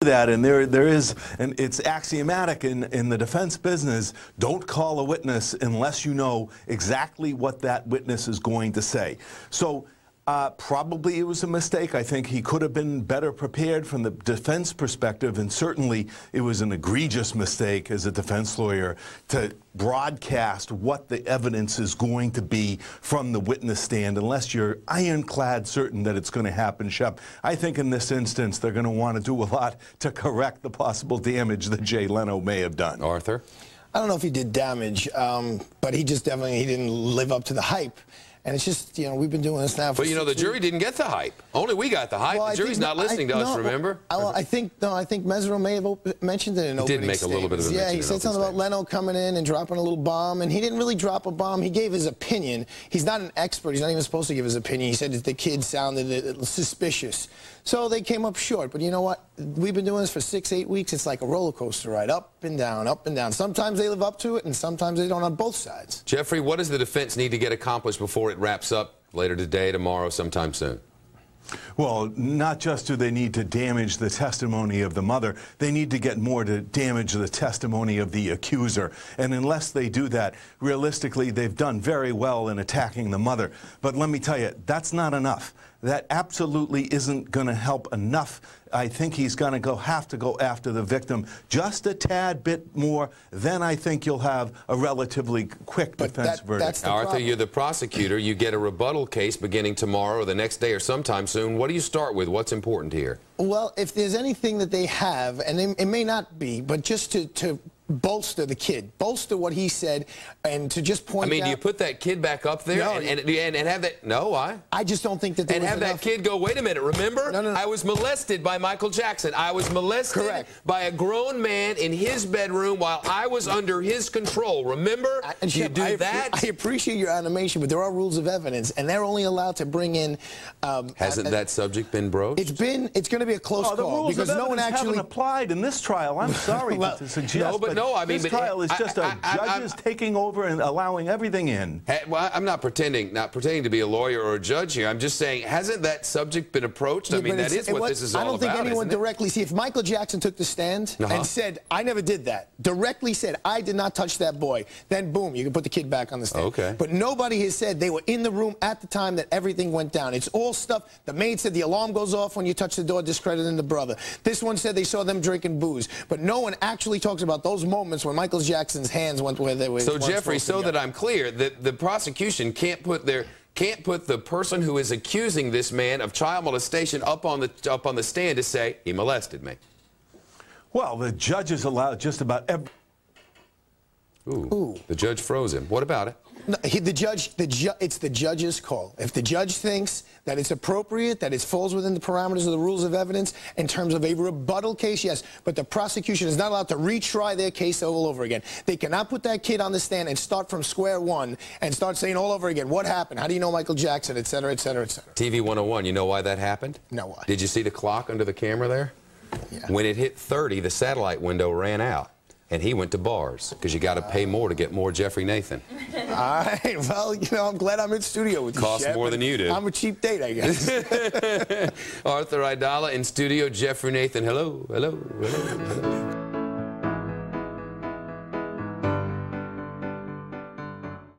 that, and there is, and it's axiomatic in the defense business, don't call a witness unless you know exactly what that witness is going to say. So probably it was a mistake. I think he could have been better prepared from the defense perspective, and certainly it was an egregious mistake as a defense lawyer to broadcast what the evidence is going to be from the witness stand unless you're ironclad certain that it's going to happen, Shep. I think in this instance they're going to want to do a lot to correct the possible damage that Jay Leno may have done. Arthur? I don't know if he did damage, but he just definitely didn't live up to the hype. And it's just, you know, we've been doing this now for But, you know, the jury didn't get the hype. Only we got the hype. Well, the jury's not listening to us, remember? I think Mesereau may have mentioned it in opening He did make a little bit of a mention. Yeah, he said something about Leno coming in and dropping a little bomb, and he didn't really drop a bomb. He gave his opinion. He's not an expert. He's not even supposed to give his opinion. He said that the kid sounded suspicious. So they came up short. But you know what? We've been doing this for 6-8 weeks. It's like a roller coaster ride, up and down, up and down. Sometimes they live up to it, and sometimes they don't on both sides. Geoffrey, what does the defense need to get accomplished before it wraps up later today, tomorrow, sometime soon? Well, not just do they need to damage the testimony of the mother, they need to get more to damage the testimony of the accuser. And unless they do that, realistically, they've done very well in attacking the mother. But let me tell you, that's not enough. That absolutely isn't going to help enough. I think he's going to have to go after the victim just a tad bit more. Then I think you'll have a relatively quick defense verdict. Now, Arthur, you're the prosecutor. You get a rebuttal case beginning tomorrow or the next day or sometime soon. What do you start with? What's important here? Well, if there's anything that they have, and it may not be, but just to bolster the kid, bolster what he said, and to just point out. I mean, do you put that kid back up there and have that? No, why? I just don't think that there was have enough. That kid go, wait a minute, remember? No. I was molested by Michael Jackson. I was molested by a grown man in his bedroom while I was under his control. Remember? You do that? I appreciate your animation, but there are rules of evidence, and they're only allowed to bring in. Hasn't that subject been broached? It's going to be a close call because no one actually haven't applied in this trial. I'm sorry to suggest. No, I mean, this trial is just judges taking over and allowing everything in. Well, I'm not pretending to be a lawyer or a judge here. I'm just saying, hasn't that subject been approached? I mean, that is what this is all about. I don't think anyone directly. See, if Michael Jackson took the stand and said, "I never did that," directly said, "I did not touch that boy," then boom, you can put the kid back on the stand. Okay. But nobody has said they were in the room at the time that everything went down. It's all stuff. The maid said the alarm goes off when you touch the door, discrediting the brother. This one said they saw them drinking booze. But no one actually talks about those moments when Michael Jackson's hands went where they were. So, Geoffrey, so that I'm clear, that the prosecution can't put the person who is accusing this man of child molestation up on the stand to say he molested me. Well, the judge is allowed just about every. Ooh. The judge froze him. What about it? No, it's the judge's call. If the judge thinks that it's appropriate, that it falls within the parameters of the rules of evidence in terms of a rebuttal case, yes. But the prosecution is not allowed to retry their case all over again. They cannot put that kid on the stand and start from square one and start saying all over again, what happened? How do you know Michael Jackson, et cetera, et cetera, et cetera. TV 101, you know why that happened? No, why? Did you see the clock under the camera there? Yeah. When it hit 30, the satellite window ran out. And he went to bars, because you got to pay more to get more Geoffrey Nathan. All right, well, you know, I'm glad I'm in studio with you, Cost more than you did. I'm a cheap date, I guess. Arthur Aidala in studio, Geoffrey Nathan, hello, hello, hello, hello.